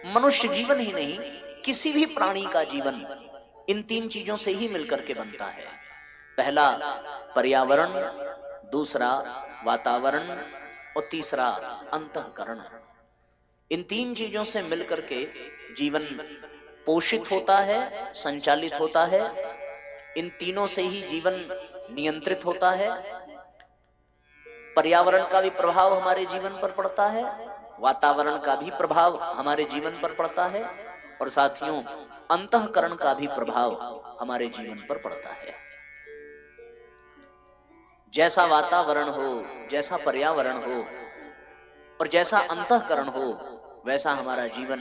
मनुष्य जीवन ही नहीं, किसी भी प्राणी का जीवन इन तीन चीजों से ही मिलकर के बनता है। पहला पर्यावरण, दूसरा वातावरण और तीसरा अंतःकरण। इन तीन चीजों से मिलकर के जीवन पोषित होता है, संचालित होता है। इन तीनों से ही जीवन नियंत्रित होता है। पर्यावरण का भी प्रभाव हमारे जीवन पर पड़ता है, वातावरण का भी प्रभाव हमारे जीवन पर पड़ता है, और साथियों अंतःकरण का भी प्रभाव हमारे जीवन पर पड़ता है। जैसा वातावरण हो, जैसा पर्यावरण हो और जैसा अंतःकरण हो, वैसा हमारा जीवन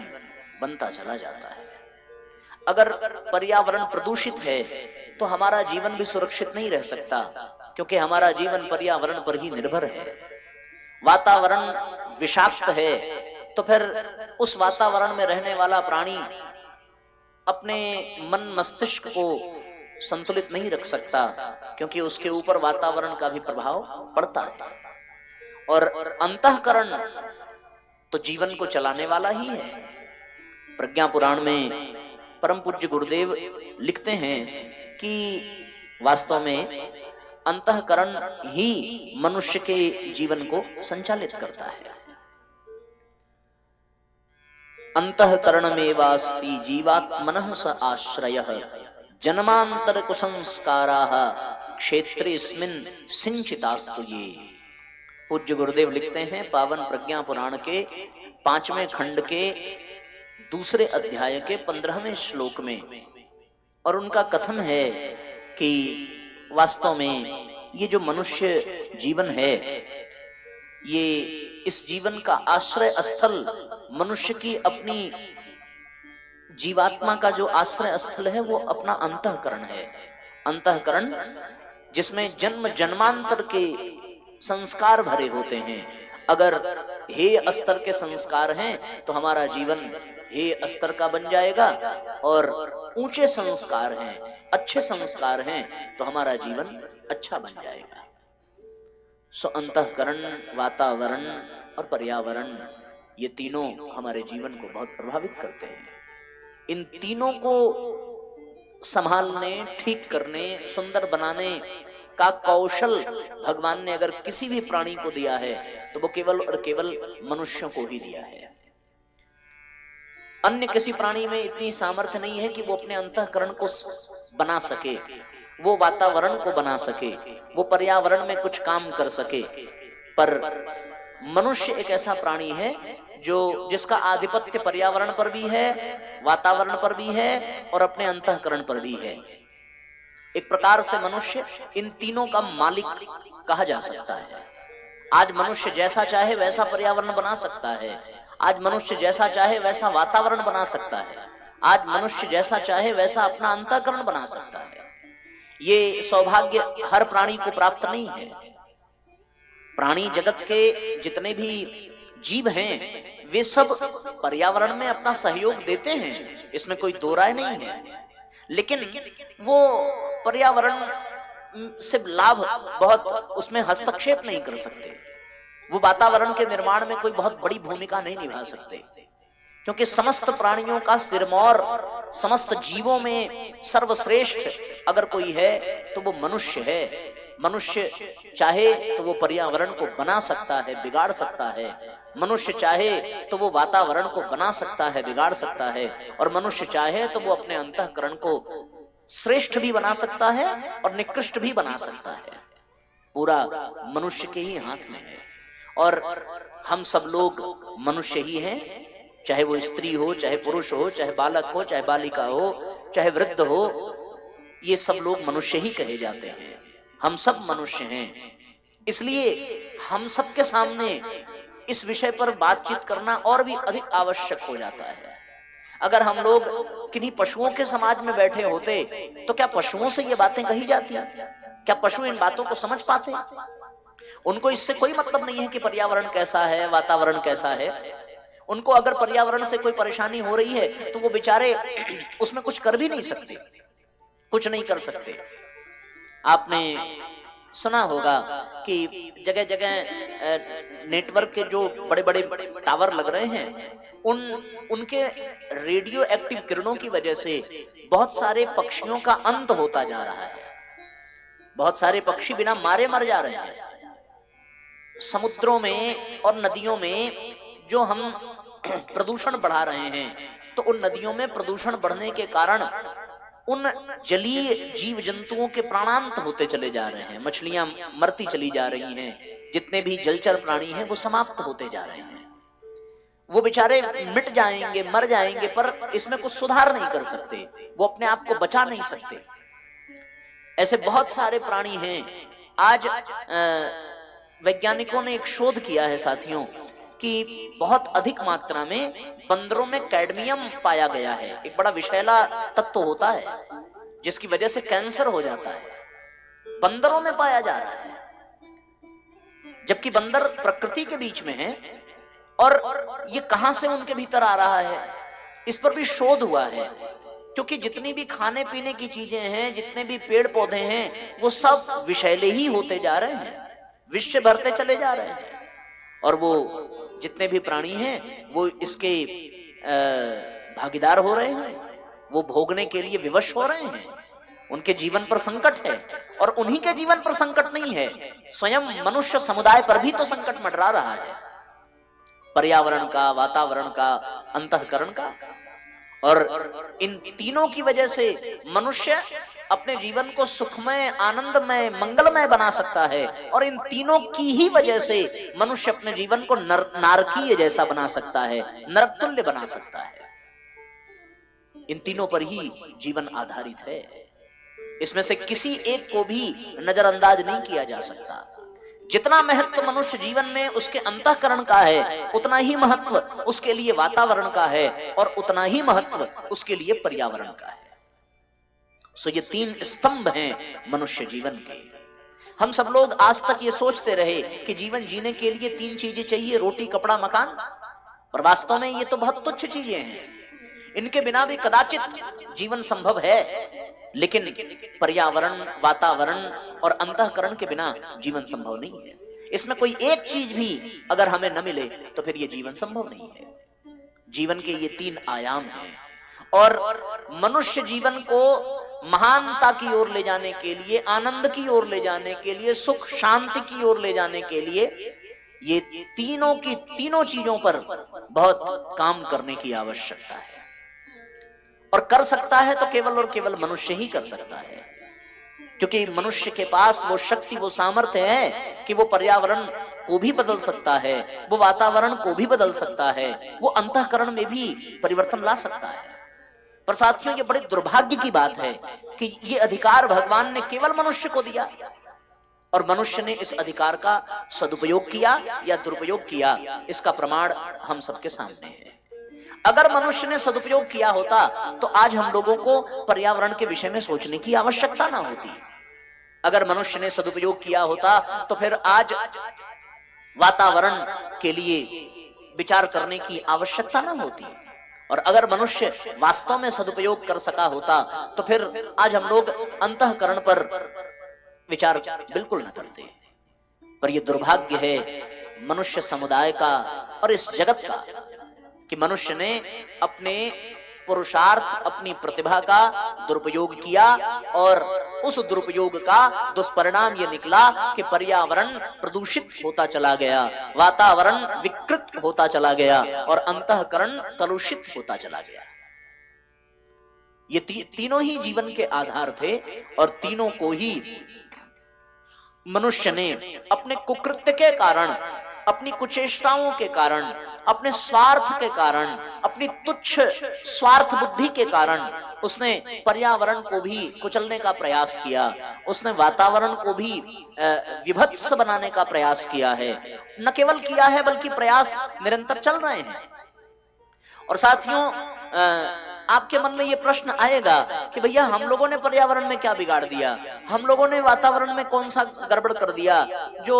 बनता चला जाता है। अगर पर्यावरण प्रदूषित है तो हमारा जीवन भी सुरक्षित नहीं रह सकता, क्योंकि हमारा जीवन पर्यावरण पर ही निर्भर है। वातावरण विषाक्त है तो फिर उस वातावरण में रहने वाला प्राणी अपने मन मस्तिष्क को संतुलित नहीं रख सकता, क्योंकि उसके ऊपर वातावरण का भी प्रभाव पड़ता है। और अंतःकरण तो जीवन को चलाने वाला ही है। प्रज्ञा पुराण में परम पूज्य गुरुदेव लिखते हैं कि वास्तव में अंतःकरण ही मनुष्य के जीवन को संचालित करता है। अंतःकरणमेवास्ति जीवात्मनः स आश्रयः जन्मांतर कुसंस्काराः क्षेत्रेस्मिन् सिंचितास्तु ये। पूज्य गुरुदेव लिखते हैं पावन प्रज्ञा पुराण के 5वें खंड के दूसरे अध्याय के 15वें श्लोक में, और उनका कथन है कि वास्तव में ये जो मनुष्य जीवन है, ये इस जीवन का आश्रय स्थल मनुष्य की अपनी जीवात्मा का जो आश्रय स्थल है वो अपना अंतःकरण है। अंतःकरण जिसमें जन्म जन्मांतर के संस्कार भरे होते हैं। अगर हे स्तर के संस्कार हैं तो हमारा जीवन हे स्तर का बन जाएगा, और ऊंचे संस्कार हैं, अच्छे संस्कार हैं तो हमारा जीवन अच्छा बन जाएगा। सो अंतःकरण, वातावरण और पर्यावरण, ये तीनों हमारे जीवन को बहुत प्रभावित करते हैं। इन तीनों को संभालने, ठीक करने, सुंदर बनाने का कौशल भगवान ने अगर किसी भी प्राणी को दिया है तो वो केवल और केवल मनुष्यों को ही दिया है। अन्य किसी प्राणी में इतनी सामर्थ्य नहीं है कि वो अपने अंतःकरण को बना सके, वो वातावरण को बना सके, वो पर्यावरण में कुछ काम कर सके। पर मनुष्य एक ऐसा प्राणी है जो जिसका आधिपत्य पर्यावरण पर भी है, वातावरण पर भी है और अपने अंतःकरण पर भी है। एक प्रकार से मनुष्य इन तीनों का मालिक कहा जा सकता है। आज मनुष्य जैसा चाहे वैसा पर्यावरण बना सकता है, आज मनुष्य जैसा चाहे वैसा वातावरण बना सकता है, आज मनुष्य जैसा चाहे वैसा अपना अंतःकरण बना सकता है। ये सौभाग्य हर प्राणी को प्राप्त नहीं है। प्राणी जगत के जितने भी जीव हैं वे सब पर्यावरण में अपना सहयोग देते हैं, इसमें कोई दो राय नहीं है। लेकिन वो पर्यावरण से लाभ बहुत उसमें हस्तक्षेप नहीं कर सकते, वो वातावरण के निर्माण में कोई बहुत बड़ी भूमिका नहीं निभा सकते, क्योंकि समस्त प्राणियों का सिरमौर, समस्त जीवों में सर्वश्रेष्ठ अगर कोई है तो वो मनुष्य है। मनुष्य चाहे तो वो पर्यावरण को बना सकता है, बिगाड़ सकता है। मनुष्य चाहे तो वो वातावरण को बना सकता है, बिगाड़ सकता है। और मनुष्य चाहे तो वो अपने अंतःकरण को श्रेष्ठ भी बना सकता है और निकृष्ट भी बना सकता है। पूरा मनुष्य के ही हाथ में है। और हम सब लोग मनुष्य ही हैं, चाहे वो स्त्री हो, चाहे पुरुष हो, चाहे बालक हो, चाहे बालिका हो, चाहे वृद्ध हो, ये सब लोग मनुष्य ही कहे जाते हैं। हम सब मनुष्य हैं। इसलिए हम सबके सामने इस विषय पर बातचीत करना और भी अधिक आवश्यक हो जाता है। अगर हम लोग किन्हीं पशुओं के समाज में बैठे होते तो क्या पशुओं से ये बातें कही जाती? क्या पशु इन बातों को समझ पाते? उनको इससे कोई मतलब नहीं है कि पर्यावरण कैसा है, वातावरण कैसा है। उनको अगर पर्यावरण से कोई परेशानी हो रही है तो वो बेचारे उसमें कुछ कर भी नहीं सकते, कुछ नहीं कर सकते। आपने सुना होगा कि जगह जगह नेटवर्क के जो बड़े बड़े टावर लग रहे हैं उनके रेडियो एक्टिव किरणों की वजह से बहुत सारे पक्षियों का अंत होता जा रहा है। बहुत सारे पक्षी बिना मारे मर जा रहे हैं। समुद्रों में और नदियों में जो हम प्रदूषण बढ़ा रहे हैं, तो उन नदियों में प्रदूषण बढ़ने के कारण उन जलीय जीव जंतुओं के प्राणांत होते चले जा रहे हैं। मछलियां मरती चली जा रही हैं, जितने भी जलचर प्राणी हैं वो समाप्त होते जा रहे हैं। वो बेचारे मिट जाएंगे, मर जाएंगे, पर इसमें कुछ सुधार नहीं कर सकते, वो अपने आप को बचा नहीं सकते। ऐसे बहुत सारे प्राणी हैं। आज वैज्ञानिकों ने एक शोध किया है साथियों कि बहुत अधिक मात्रा में बंदरों में कैडमियम पाया गया है। एक बड़ा विषैला तत्व होता है जिसकी वजह से कैंसर हो जाता है, बंदरों में पाया जा रहा है। जबकि बंदर प्रकृति के बीच में है और ये कहां से उनके भीतर आ रहा है, इस पर भी शोध हुआ है। क्योंकि जितनी भी खाने पीने की चीजें हैं, जितने भी पेड़ पौधे हैं, वो सब विषैले ही होते जा रहे हैं, विष से भरते चले जा रहे हैं। और वो जितने भी प्राणी हैं वो इसके भागीदार हो रहे हैं, वो भोगने के लिए विवश हो रहे हैं। उनके जीवन पर संकट है, और उन्हीं के जीवन पर संकट नहीं है, स्वयं मनुष्य समुदाय पर भी तो संकट मंडरा रहा है, पर्यावरण का, वातावरण का, अंतःकरण का। और इन तीनों की वजह से मनुष्य अपने जीवन को सुखमय, आनंदमय, मंगलमय बना सकता है, और इन तीनों की ही वजह से मनुष्य अपने जीवन को नारकीय जैसा बना सकता है, नरकतुल्य बना सकता है। इन तीनों पर ही जीवन आधारित है। इसमें से किसी एक को भी नजरअंदाज नहीं किया जा सकता। जितना महत्व मनुष्य जीवन में उसके अंतःकरण का है, उतना ही महत्व उसके लिए वातावरण का है, और उतना ही महत्व उसके लिए पर्यावरण का है। सो ये तीन स्तंभ हैं मनुष्य जीवन के। हम सब लोग आज तक ये सोचते रहे कि जीवन जीने के लिए तीन चीजें चाहिए, रोटी, कपड़ा, मकान, पर वास्तव में ये तो बहुत तुच्छ चीजें हैं। इनके बिना भी कदाचित जीवन संभव है, लेकिन पर्यावरण, वातावरण और अंतःकरण के बिना जीवन संभव नहीं है। इसमें कोई एक चीज भी अगर हमें न मिले तो फिर ये जीवन संभव नहीं है। जीवन के ये तीन आयाम हैं, और मनुष्य जीवन को महानता की ओर ले जाने के लिए, आनंद की ओर ले जाने के लिए, सुख शांति की ओर ले जाने के लिए ये तीनों चीजों पर बहुत काम करने की आवश्यकता है। और कर सकता है तो केवल और केवल मनुष्य ही कर सकता है, क्योंकि मनुष्य के पास वो शक्ति, वो सामर्थ्य है कि वो पर्यावरण को भी बदल सकता है, वो वातावरण को भी बदल सकता है, वो अंतःकरण में भी परिवर्तन ला सकता है। पर साथियों, ये बड़े दुर्भाग्य की बात है कि ये अधिकार भगवान ने केवल मनुष्य को दिया, और मनुष्य ने इस अधिकार का सदुपयोग किया या दुरुपयोग किया, इसका प्रमाण हम सबके सामने है। अगर मनुष्य ने सदुपयोग किया होता तो आज हम लोगों को पर्यावरण के विषय में सोचने की आवश्यकता ना होती। अगर मनुष्य ने सदुपयोग किया होता तो फिर आज वातावरण के लिए विचार करने की आवश्यकता ना होती। और अगर मनुष्य वास्तव में सदुपयोग कर सका होता तो फिर आज हम लोग अंतःकरण पर विचार बिल्कुल न करते। पर यह दुर्भाग्य है मनुष्य समुदाय का और इस जगत का कि मनुष्य ने अपने पुरुषार्थ, अपनी प्रतिभा का दुरुपयोग किया, और उस दुरुपयोग का दुष्परिणाम यह निकला कि पर्यावरण प्रदूषित होता चला गया, वातावरण विकृत होता चला गया, और अंतःकरण कलुषित होता चला गया। ये तीनों ही जीवन के आधार थे, और तीनों को ही मनुष्य ने अपने कुकृत्य के कारण, अपनी कुचेष्टाओं के कारण, अपने स्वार्थ के कारण, अपनी तुच्छ स्वार्थ बुद्धि के कारण उसने पर्यावरण को भी कुचलने का प्रयास किया, उसने वातावरण को भी विभत्स बनाने का प्रयास किया है। न केवल किया है बल्कि प्रयास निरंतर चल रहे हैं। और साथियों, आपके मन में यह प्रश्न आएगा कि भैया हम लोगों ने पर्यावरण में क्या बिगाड़ दिया, हम लोगों ने वातावरण में कौन सा गड़बड़ कर दिया जो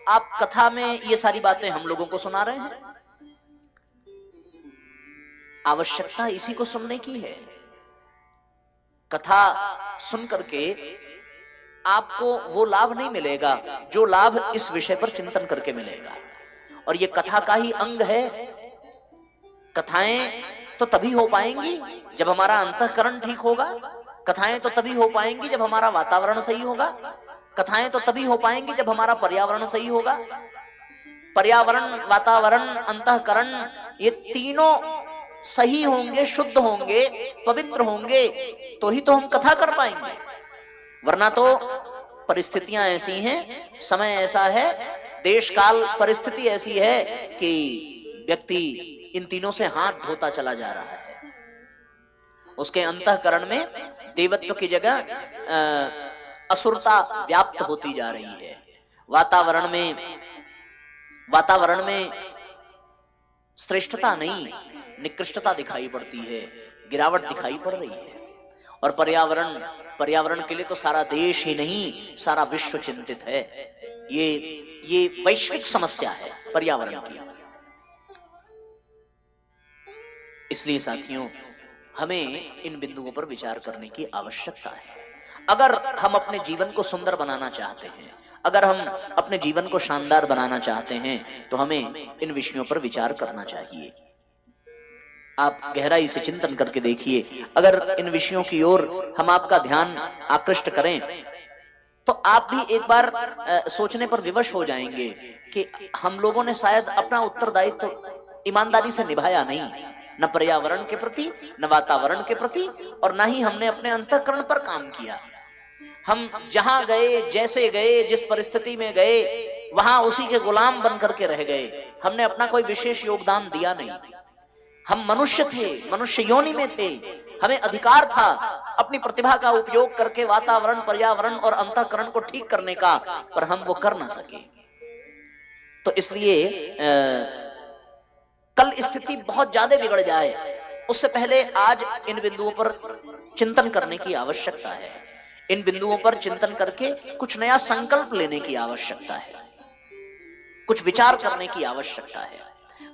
आप कथा में ये सारी बातें हम लोगों को सुना रहे हैं। आवश्यकता इसी को सुनने की है। कथा सुन करके आपको वो लाभ नहीं मिलेगा जो लाभ इस विषय पर चिंतन करके मिलेगा, और ये कथा का ही अंग है। कथाएं तो तभी हो पाएंगी जब हमारा अंतःकरण ठीक होगा, कथाएं तो तभी हो पाएंगी जब हमारा वातावरण सही होगा, कथाएं तो तभी हो पाएंगी जब हमारा पर्यावरण सही होगा। पर्यावरण, वातावरण, अंतःकरण, ये तीनों सही होंगे, शुद्ध होंगे, पवित्र होंगे, तो ही तो हम कथा कर पाएंगे। वरना तो परिस्थितियां ऐसी हैं, समय ऐसा है, देश काल परिस्थिति ऐसी है कि व्यक्ति इन तीनों से हाथ धोता चला जा रहा है। उसके अंतःकरण में देवत्व की जगह असुरता व्याप्त होती जा रही है। वातावरण में श्रेष्ठता नहीं, निकृष्टता दिखाई पड़ती है, गिरावट दिखाई पड़ रही है। और पर्यावरण के लिए तो सारा देश ही नहीं, सारा विश्व चिंतित है। ये वैश्विक समस्या है पर्यावरण की। इसलिए साथियों, हमें इन बिंदुओं पर विचार करने की आवश्यकता है। अगर हम अपने जीवन को सुंदर बनाना चाहते हैं, अगर हम अपने जीवन को शानदार बनाना चाहते हैं, तो हमें इन विषयों पर विचार करना चाहिए। आप गहराई से चिंतन करके देखिए। अगर इन विषयों की ओर हम आपका ध्यान आकृष्ट करें तो आप भी एक बार सोचने पर विवश हो जाएंगे कि हम लोगों ने शायद अपना उत्तरदायित्व ईमानदारी से निभाया नहीं, न पर्यावरण के प्रति, न वातावरण के प्रति, और न ही हमने अपने अंतःकरण पर काम किया। हम जहां गए, जैसे गए, जिस परिस्थिति में गए, वहां उसी के गुलाम बन करके रह गए। हमने अपना कोई विशेष योगदान दिया नहीं। हम मनुष्य थे, मनुष्य योनि में थे, हमें अधिकार था अपनी प्रतिभा का उपयोग करके वातावरण, पर्यावरण और अंतःकरण को ठीक करने का, पर हम वो कर ना सके। तो इसलिए कल स्थिति बहुत ज्यादा बिगड़ जाए, उससे पहले आज इन बिंदुओं पर चिंतन करने की आवश्यकता है। इन बिंदुओं पर चिंतन करके कुछ नया संकल्प लेने की आवश्यकता है, कुछ विचार करने की आवश्यकता है।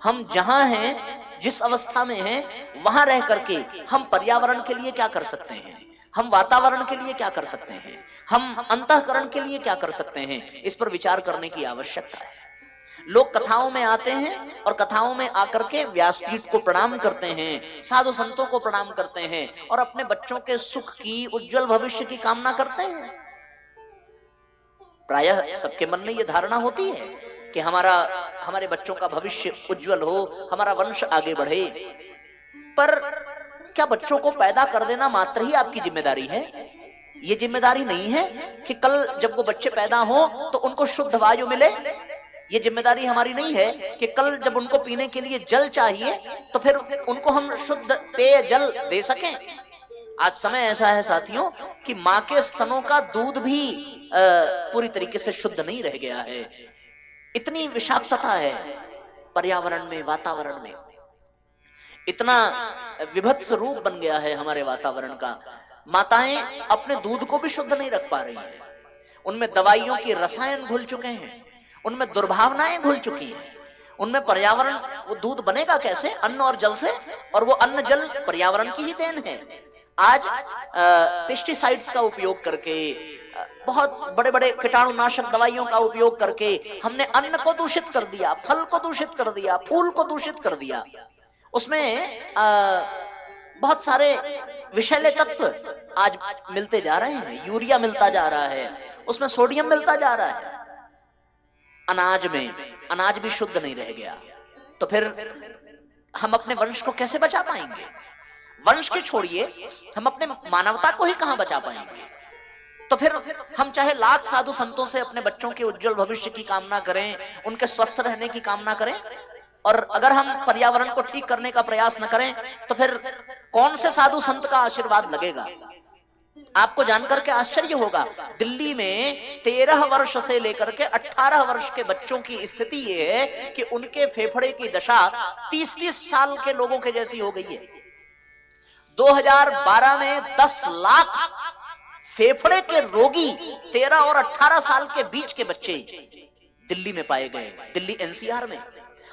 हम जहां हैं, जिस अवस्था में हैं, वहां रह करके हम पर्यावरण के लिए क्या कर सकते हैं, हम वातावरण के लिए क्या कर सकते हैं, हम अंतःकरण के लिए क्या कर सकते हैं, इस पर विचार करने की आवश्यकता है। लोग कथाओं में आते हैं और कथाओं में आकर के व्यासपीठ को प्रणाम करते हैं, साधु संतों को प्रणाम करते हैं और अपने बच्चों के सुख की, उज्जवल भविष्य की कामना करते हैं। प्रायः सबके मन में यह धारणा होती है कि हमारे बच्चों का भविष्य उज्जवल हो, हमारा वंश आगे बढ़े। पर क्या बच्चों को पैदा कर देना मात्र ही आपकी जिम्मेदारी है? ये जिम्मेदारी नहीं है कि कल जब वो बच्चे पैदा हो तो उनको शुद्ध वायु मिले। ये जिम्मेदारी हमारी नहीं है कि कल जब उनको पीने के लिए जल चाहिए तो फिर उनको हम शुद्ध पेय जल दे सकें। आज समय ऐसा है साथियों कि माँ के स्तनों का दूध भी पूरी तरीके से शुद्ध नहीं रह गया है। इतनी विषाक्तता है पर्यावरण में, वातावरण में, इतना विभत्स रूप बन गया है हमारे वातावरण का। माताएं अपने दूध को भी शुद्ध नहीं रख पा रही हैं, उनमें दवाइयों की रसायन घुल चुके हैं, उनमें दुर्भावनाएं घुल चुकी हैं, उनमें पर्यावरण, वो दूध बनेगा कैसे? अन्न और जल से, और वो अन्न जल पर्यावरण की ही देन है। आज पेस्टिसाइड्स का उपयोग करके, बहुत बड़े बड़े कीटाणुनाशक दवाइयों का उपयोग करके हमने अन्न को दूषित कर दिया, फल को दूषित कर दिया, फूल को दूषित कर दिया। उसमें बहुत सारे विषैले तत्व आज मिलते जा रहे हैं, यूरिया मिलता जा रहा है, उसमें सोडियम मिलता जा रहा है। अनाज भी शुद्ध नहीं रह गया, तो फिर हम अपने वंश को कैसे बचा पाएंगे? वंश के छोड़िए, हम अपने मानवता को ही कहां बचा पाएंगे? तो फिर हम चाहे लाख साधु संतों से अपने बच्चों के उज्जवल भविष्य की कामना करें, उनके स्वस्थ रहने की कामना करें, और अगर हम पर्यावरण को ठीक करने का प्रयास न करें तो फिर कौन से साधु संत का आशीर्वाद लगेगा? आपको जानकर के आश्चर्य होगा, दिल्ली में 13 वर्ष से लेकर के 18 वर्ष के बच्चों की स्थिति ये है कि उनके फेफड़े की दशा 30-30 साल के लोगों के जैसी हो गई है। 2012 में 10 लाख फेफड़े के रोगी 13 और 18 साल के बीच के बच्चे दिल्ली में पाए गए, दिल्ली एनसीआर में।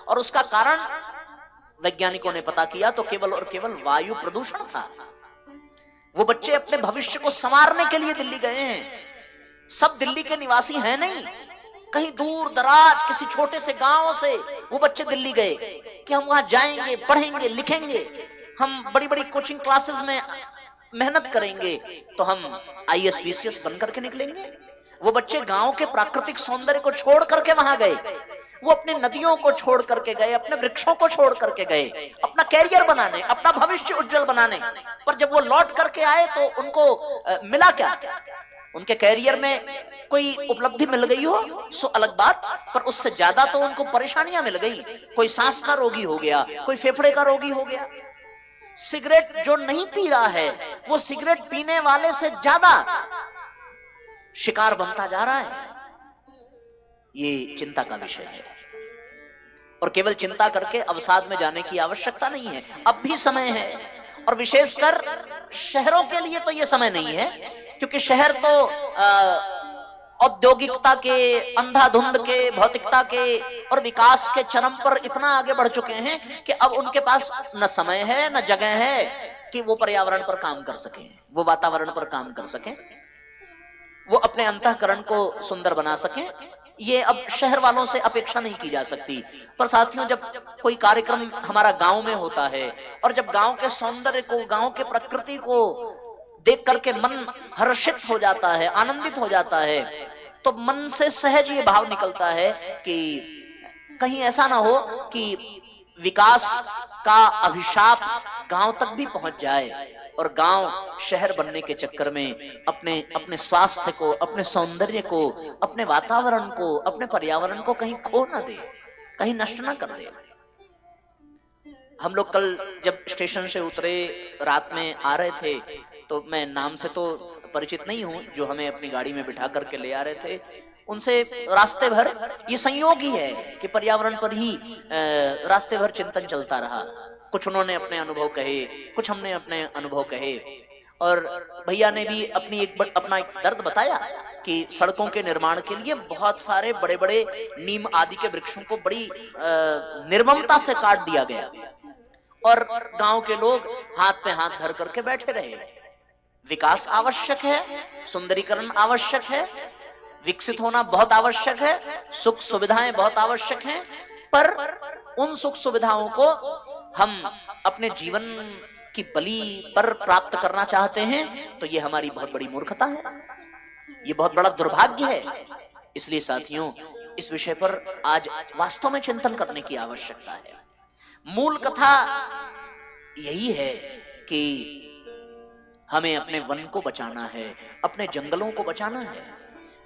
और उसका कारण वैज्ञानिकों ने पता किया तो केवल और केवल वायु प्रदूषण था। वो बच्चे अपने भविष्य को संवारने के लिए दिल्ली गए हैं। सब दिल्ली के निवासी हैं नहीं, कहीं दूर दराज किसी छोटे से गांव से वो बच्चे दिल्ली गए कि हम वहां जाएंगे, पढ़ेंगे, लिखेंगे, हम बड़ी बड़ी कोचिंग क्लासेस में मेहनत करेंगे तो हम आईएएस पीसीएस बन करके निकलेंगे। वो बच्चे गांव के प्राकृतिक सौंदर्य को छोड़ करके वहां गए, वो अपने नदियों को छोड़ करके गए, अपने वृक्षों को छोड़ करके गए, अपना कैरियर बनाने, अपना भविष्य उज्जवल बनाने। पर जब वो लौट करके आए तो उनको मिला क्या? उनके कैरियर में कोई उपलब्धि मिल गई हो सो अलग बात, पर उससे ज्यादा तो उनको परेशानियां मिल गई। कोई सांस का रोगी हो गया, कोई फेफड़े का रोगी हो गया। सिगरेट जो नहीं पी रहा है वो सिगरेट पीने वाले से ज्यादा शिकार बनता जा रहा है। ये चिंता का विषय है और केवल चिंता करके अवसाद में जाने की आवश्यकता नहीं है। अब भी समय है और विशेषकर शहरों के लिए तो यह समय नहीं है, क्योंकि शहर तो औद्योगिकता के, अंधाधुंध के, भौतिकता के और विकास के चरम पर इतना आगे बढ़ चुके हैं कि अब उनके पास न समय है न जगह है कि वो पर्यावरण पर काम कर सकें, वो वातावरण पर काम कर सकें, वो अपने अंतःकरण को सुंदर बना सकें। ये अब शहर वालों से अपेक्षा नहीं की जा सकती। पर साथियों, जब कोई कार्यक्रम हमारा गांव में होता है और जब गांव के सौंदर्य को, गांव के प्रकृति को देख करके मन हर्षित हो जाता है, आनंदित हो जाता है, तो मन से सहज ये भाव निकलता है कि कहीं ऐसा ना हो कि विकास का अभिशाप गांव तक भी पहुंच जाए और गांव शहर बनने के चक्कर में अपने स्वास्थ्य को, अपने सौंदर्य को, अपने वातावरण को, अपने पर्यावरण को कहीं खो ना दे, कहीं नष्ट ना कर दे। हम लोग कल जब स्टेशन से उतरे, रात में आ रहे थे, तो मैं नाम से तो परिचित नहीं हूं, जो हमें अपनी गाड़ी में बिठा करके ले आ रहे थे, उनसे रास्ते भर ये संयोग ही है कि पर्यावरण पर ही रास्ते भर चिंतन चलता रहा। कुछ उन्होंने अपने अनुभव कहे, कुछ हमने अपने अनुभव कहे, और भैया ने भी अपना एक दर्द बताया कि सड़कों के निर्माण के लिए बहुत सारे बड़े बड़े नीम आदि के वृक्षों को बड़ी निर्ममता से काट दिया गया और गांव के लोग हाथ पे हाथ धर करके बैठे रहे। विकास आवश्यक है, सुंदरीकरण आवश्यक है, विकसित होना बहुत आवश्यक है, सुख सुविधाएं बहुत आवश्यक हैं, पर उन सुख सुविधाओं को हम अपने जीवन की बलि पर प्राप्त करना चाहते हैं तो ये हमारी बहुत बड़ी मूर्खता है, ये बहुत बड़ा दुर्भाग्य है। इसलिए साथियों, इस विषय पर आज वास्तव में चिंतन करने की आवश्यकता है। मूल कथा यही है कि हमें अपने वन को बचाना है, अपने जंगलों को बचाना है,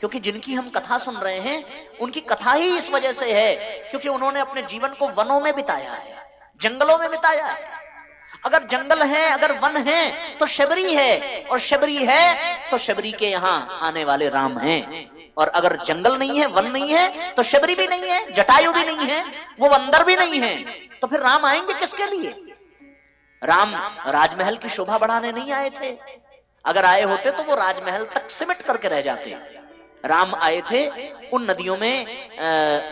क्योंकि जिनकी हम कथा सुन रहे हैं उनकी कथा ही इस वजह से है क्योंकि उन्होंने अपने जीवन को वनों में बिताया है, जंगलों में बिताया है। अगर जंगल है, अगर वन है तो शबरी है, और शबरी है तो शबरी के यहाँ आने वाले राम हैं। और अगर जंगल नहीं है, वन नहीं है, तो शबरी भी नहीं है, जटायु भी नहीं है, वो बंदर भी नहीं है, तो फिर राम आएंगे किसके लिए? राम राजमहल की शोभा बढ़ाने नहीं आए थे। अगर आए होते तो वो राजमहल तक सिमट करके रह जाते। राम आए थे उन नदियों में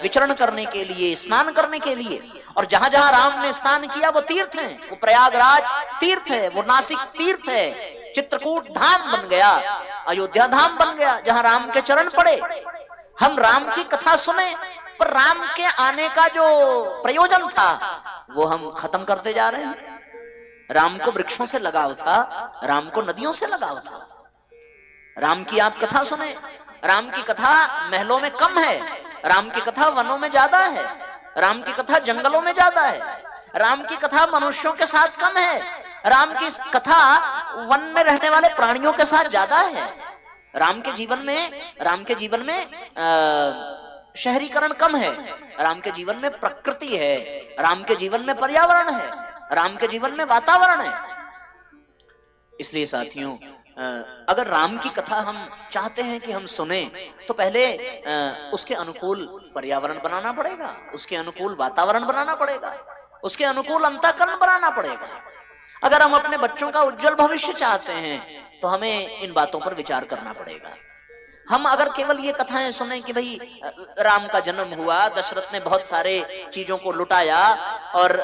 विचरण करने के लिए, स्नान करने के लिए, और जहां जहां राम ने स्नान किया वो तीर्थ है, वो प्रयागराज तीर्थ है, वो नासिक तीर्थ है, चित्रकूट धाम बन गया, अयोध्या धाम बन गया, जहां राम के चरण पड़े। हम राम की कथा सुने पर राम के आने का जो प्रयोजन था वो हम खत्म करते जा रहे हैं। राम को वृक्षों से लगाव था, राम को नदियों से लगाव था। राम की आप कथा सुने, राम की कथा महलों में कम है, राम की कथा वनों में ज्यादा है, राम की कथा जंगलों में ज्यादा है, राम की कथा मनुष्यों के साथ कम है, राम की कथा वन में रहने वाले प्राणियों के साथ ज्यादा है। राम के जीवन में शहरीकरण कम है, राम के जीवन में प्रकृति है, राम के जीवन में पर्यावरण है, राम के जीवन में वातावरण है। इसलिए साथियों, अगर राम की कथा हम चाहते हैं कि हम सुने तो पहले उसके अनुकूल पर्यावरण बनाना पड़ेगा, उसके अनुकूल वातावरण बनाना पड़ेगा, उसके अनुकूल अंतःकरण बनाना पड़ेगा। अगर हम अपने बच्चों का उज्जवल भविष्य चाहते हैं तो हमें इन बातों पर विचार करना पड़ेगा। हम अगर केवल ये कथाएं सुने कि भाई राम का जन्म हुआ, दशरथ ने बहुत सारे चीजों को लुटाया और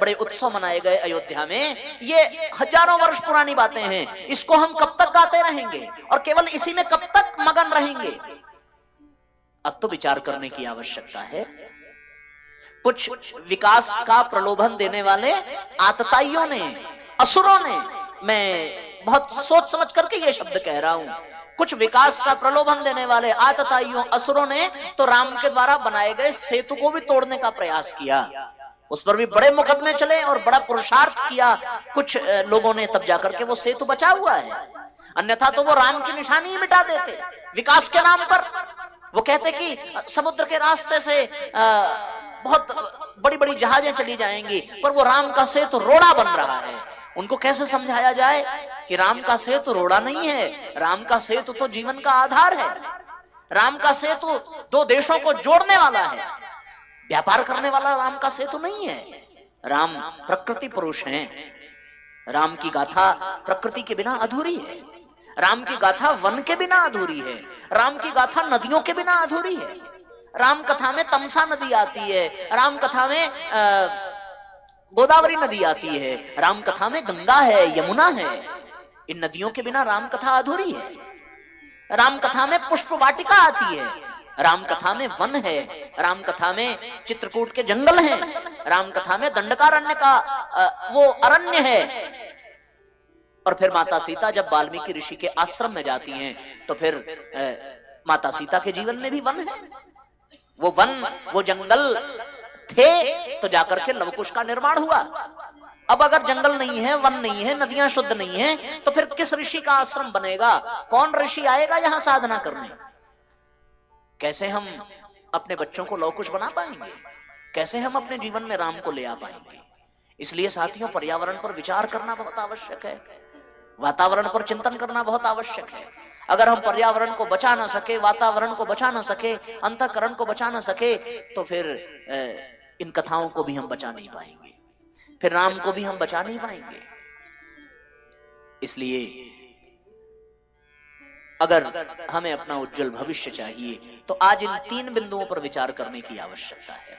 बड़े उत्सव मनाए गए अयोध्या में, ये हजारों वर्ष पुरानी बातें हैं, इसको हम कब तक गाते रहेंगे और केवल इसी में कब तक मगन रहेंगे? अब तो विचार करने की आवश्यकता है। कुछ विकास का प्रलोभन देने वाले आतताइयों ने, असुरों ने, मैं बहुत सोच समझ करके ये शब्द कह रहा हूं, कुछ विकास का प्रलोभन देने वाले आतताइयों, असुरों ने तो राम के द्वारा बनाए गए सेतु को भी तोड़ने का प्रयास किया। उस पर भी बड़े मुकदमे चले और बड़ा पुरुषार्थ किया कुछ लोगों ने, तब जाकर के वो सेतु बचा हुआ है। अन्यथा तो वो राम की निशानी ही मिटा देते विकास के नाम पर। वो कहते कि समुद्र के रास्ते से बहुत बड़ी बड़ी जहाजें चली जाएंगी, पर वो राम का सेतु रोड़ा बन रहा है। उनको कैसे समझाया जाए कि राम का सेतु रोड़ा नहीं है, राम का सेतु तो जीवन का आधार है। राम का सेतु दो देशों को जोड़ने वाला है, व्यापार करने वाला राम का सेतु नहीं है। राम प्रकृति पुरुष हैं। राम की गाथा प्रकृति के बिना अधूरी है। राम की गाथा वन के बिना अधूरी है। राम की गाथा नदियों के बिना अधूरी है। राम कथा में तमसा नदी आती है, राम कथा में गोदावरी नदी आती है, राम कथा में गंगा है, यमुना है। इन नदियों के बिना राम कथा अधूरी है। राम कथा में पुष्प वाटिका आती है, राम कथा में वन है, राम कथा में चित्रकूट के जंगल हैं, राम कथा में दंडकारण्य का वो अरण्य है। और फिर माता सीता जब वाल्मीकि ऋषि के आश्रम में जाती हैं तो फिर माता सीता के जीवन में भी वन है। वो वन, वो जंगल थे तो जाकर के लवकुश का निर्माण हुआ। अब अगर जंगल नहीं है, वन नहीं है, नदियां शुद्ध नहीं है, तो फिर किस ऋषि का आश्रम बनेगा? कौन ऋषि आएगा यहां साधना करने? कैसे हम अपने बच्चों को लवकुश बना पाएंगे? कैसे हम अपने जीवन में राम को ले आ पाएंगे? इसलिए साथियों, पर्यावरण पर विचार करना बहुत आवश्यक है, वातावरण पर चिंतन करना बहुत आवश्यक है। अगर हम पर्यावरण को बचा ना सके, वातावरण को बचा ना सके, अंतःकरण को बचा ना सके, तो फिर इन कथाओं को भी हम बचा नहीं पाएंगे, फिर राम को भी हम बचा नहीं पाएंगे। इसलिए अगर हमें अपना उज्जवल भविष्य चाहिए तो आज इन 3 बिंदुओं पर विचार करने की आवश्यकता है।